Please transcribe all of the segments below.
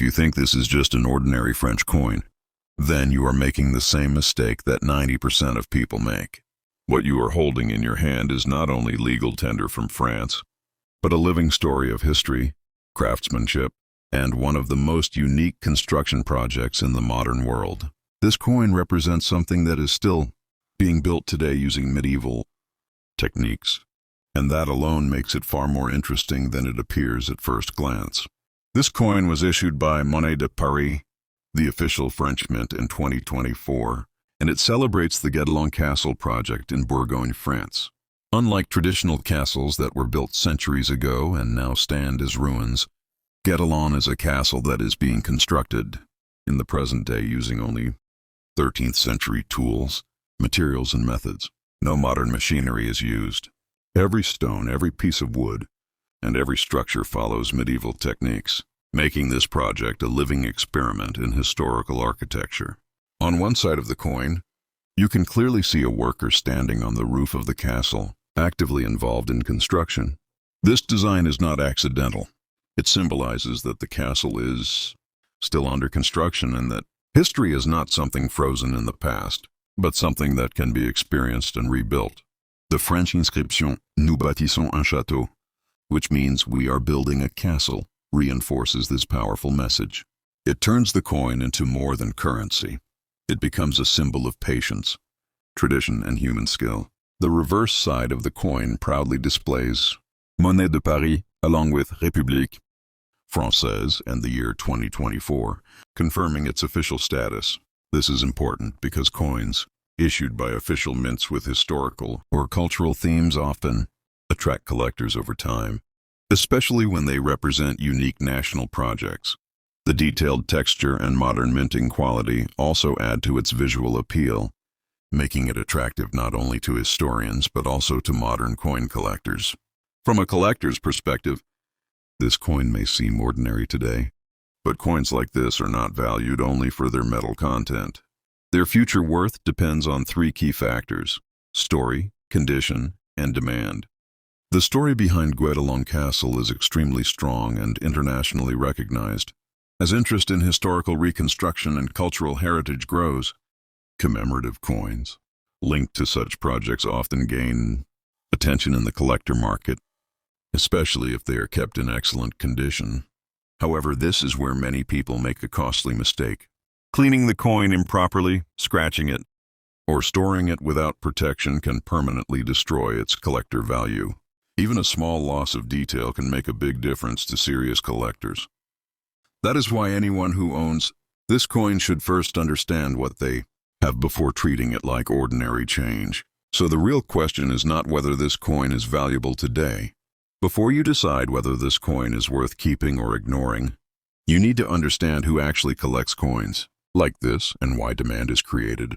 If you think this is just an ordinary French coin, then you are making the same mistake that 90% of people make. What you are holding in your hand is not only legal tender from France, but a living story of history, craftsmanship, and one of the most unique construction projects in the modern world. This coin represents something that is still being built today using medieval techniques, and that alone makes it far more interesting than it appears at first glance. This coin was issued by Monnaie de Paris, the official French mint, in 2024, and it celebrates the Guédelon Castle project in Bourgogne, France. Unlike traditional castles that were built centuries ago and now stand as ruins, Guédelon is a castle that is being constructed in the present day using only 13th century tools, materials, and methods. No modern machinery is used. Every stone, every piece of wood, and every structure follows medieval techniques, making this project a living experiment in historical architecture. On one side of the coin, you can clearly see a worker standing on the roof of the castle, actively involved in construction. This design is not accidental. It symbolizes that the castle is still under construction and that history is not something frozen in the past, but something that can be experienced and rebuilt. The French inscription, "Nous bâtissons un château," which means we are building a castle, reinforces this powerful message. It turns the coin into more than currency. It becomes a symbol of patience, tradition, and human skill. The reverse side of the coin proudly displays Monnaie de Paris along with République Française and the year 2024, confirming its official status. This is important because coins issued by official mints with historical or cultural themes often attract collectors over time, especially when they represent unique national projects. The detailed texture and modern minting quality also add to its visual appeal, making it attractive not only to historians but also to modern coin collectors. From a collector's perspective, this coin may seem ordinary today, but coins like this are not valued only for their metal content. Their future worth depends on three key factors: story, condition, and demand. The story behind Guédelon Castle is extremely strong and internationally recognized. As interest in historical reconstruction and cultural heritage grows, commemorative coins linked to such projects often gain attention in the collector market, especially if they are kept in excellent condition. However, this is where many people make a costly mistake. Cleaning the coin improperly, scratching it, or storing it without protection can permanently destroy its collector value. Even a small loss of detail can make a big difference to serious collectors. That is why anyone who owns this coin should first understand what they have before treating it like ordinary change. So the real question is not whether this coin is valuable today. Before you decide whether this coin is worth keeping or ignoring, you need to understand who actually collects coins like this and why demand is created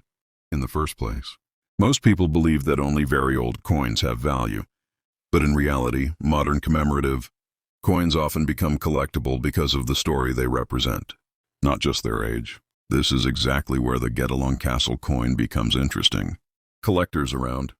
in the first place. Most people believe that only very old coins have value, but in reality, modern commemorative coins often become collectible because of the story they represent, not just their age. This is exactly where the Guédelon Castle coin becomes interesting. Collectors around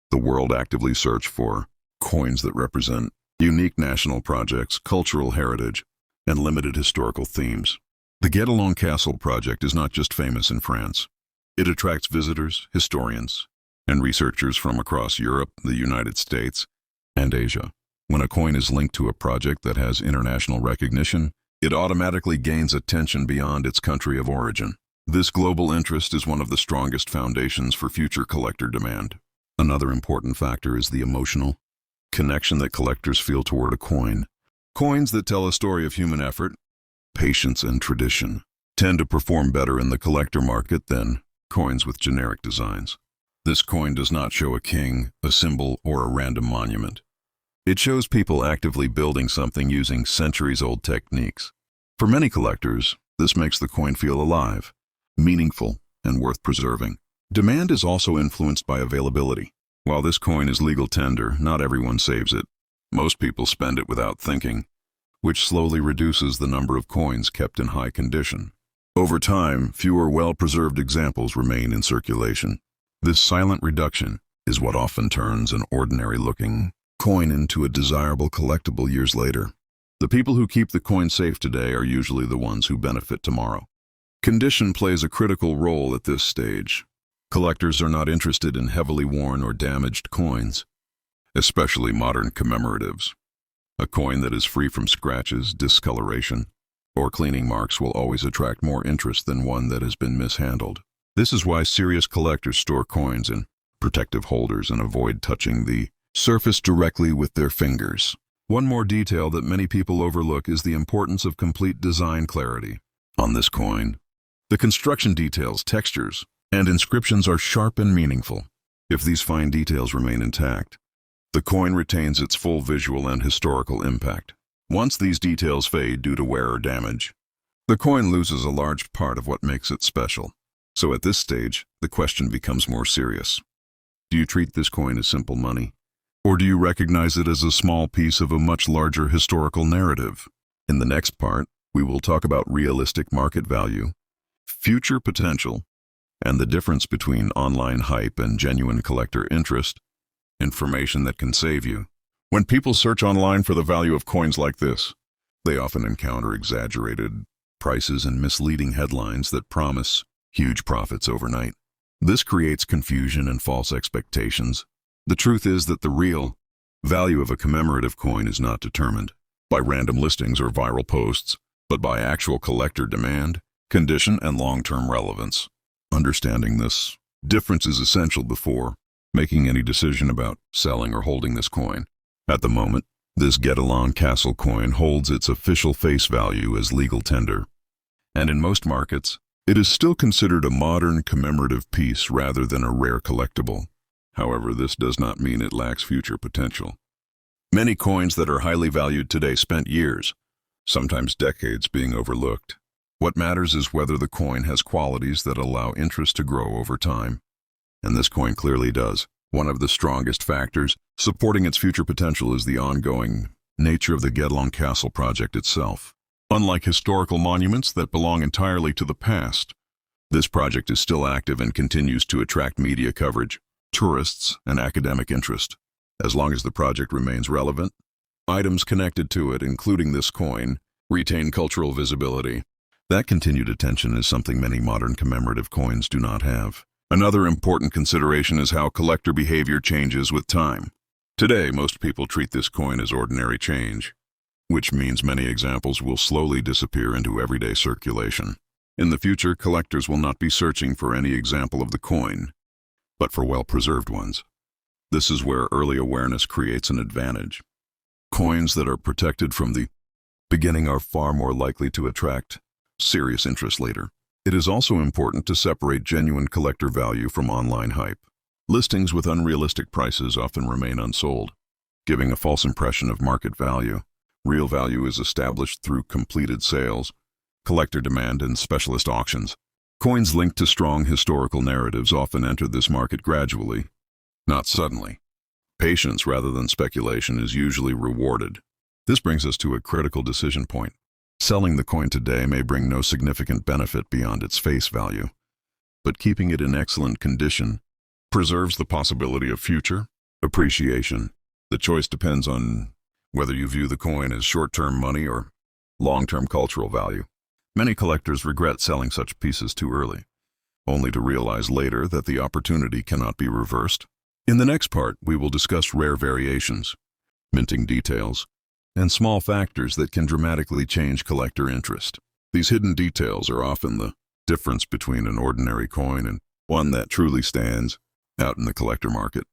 the world actively search for coins that represent unique national projects, cultural heritage, and limited historical themes. The Guédelon Castle project is not just famous in France. It attracts visitors, historians, and researchers from across Europe, the United States, and Asia. When a coin is linked to a project that has international recognition, it automatically gains attention beyond its country of origin. This global interest is one of the strongest foundations for future collector demand. Another important factor is the emotional connection that collectors feel toward a coin. Coins that tell a story of human effort, patience, and tradition tend to perform better in the collector market than coins with generic designs. This coin does not show a king, a symbol, or a random monument. It shows people actively building something using centuries-old techniques. For many collectors, this makes the coin feel alive, meaningful, and worth preserving. Demand is also influenced by availability. While this coin is legal tender, not everyone saves it. Most people spend it without thinking, which slowly reduces the number of coins kept in high condition. Over time, fewer well-preserved examples remain in circulation. This silent reduction is what often turns an ordinary-looking coin into a desirable collectible years later. The people who keep the coin safe today are usually the ones who benefit tomorrow. Condition plays a critical role at this stage. Collectors are not interested in heavily worn or damaged coins, especially modern commemoratives. A coin that is free from scratches, discoloration, or cleaning marks will always attract more interest than one that has been mishandled. This is why serious collectors store coins in protective holders and avoid touching the surface directly with their fingers. One more detail that many people overlook is the importance of complete design clarity. On this coin, the construction details, textures, and inscriptions are sharp and meaningful. If these fine details remain intact, the coin retains its full visual and historical impact. Once these details fade due to wear or damage, the coin loses a large part of what makes it special. So at this stage, the question becomes more serious. Do you treat this coin as simple money? Or do you recognize it as a small piece of a much larger historical narrative? In the next part, we will talk about realistic market value, future potential, and the difference between online hype and genuine collector interest, information that can save you. When people search online for the value of coins like this, they often encounter exaggerated prices and misleading headlines that promise huge profits overnight. This creates confusion and false expectations. The truth is that the real value of a commemorative coin is not determined by random listings or viral posts, but by actual collector demand, condition, and long-term relevance. Understanding this difference is essential before making any decision about selling or holding this coin. At the moment, this Guédelon Castle coin holds its official face value as legal tender, and in most markets, it is still considered a modern commemorative piece rather than a rare collectible. However, this does not mean it lacks future potential. Many coins that are highly valued today spent years, sometimes decades, being overlooked. What matters is whether the coin has qualities that allow interest to grow over time. And this coin clearly does. One of the strongest factors supporting its future potential is the ongoing nature of the Guédelon Castle project itself. Unlike historical monuments that belong entirely to the past, this project is still active and continues to attract media coverage, tourists, and academic interest. As long as the project remains relevant, items connected to it, including this coin, retain cultural visibility. That continued attention is something many modern commemorative coins do not have. Another important consideration is how collector behavior changes with time. Today, most people treat this coin as ordinary change, which means many examples will slowly disappear into everyday circulation. In the future, collectors will not be searching for any example of the coin, but for well-preserved ones. This is where early awareness creates an advantage. Coins that are protected from the beginning are far more likely to attract serious interest later. It is also important to separate genuine collector value from online hype. Listings with unrealistic prices often remain unsold, giving a false impression of market value. Real value is established through completed sales, collector demand, and specialist auctions. Coins linked to strong historical narratives often enter this market gradually, not suddenly. Patience rather than speculation is usually rewarded. This brings us to a critical decision point. Selling the coin today may bring no significant benefit beyond its face value, but keeping it in excellent condition preserves the possibility of future appreciation. The choice depends on whether you view the coin as short-term money or long-term cultural value. Many collectors regret selling such pieces too early, only to realize later that the opportunity cannot be reversed. In the next part, we will discuss rare variations, minting details, and small factors that can dramatically change collector interest. These hidden details are often the difference between an ordinary coin and one that truly stands out in the collector market.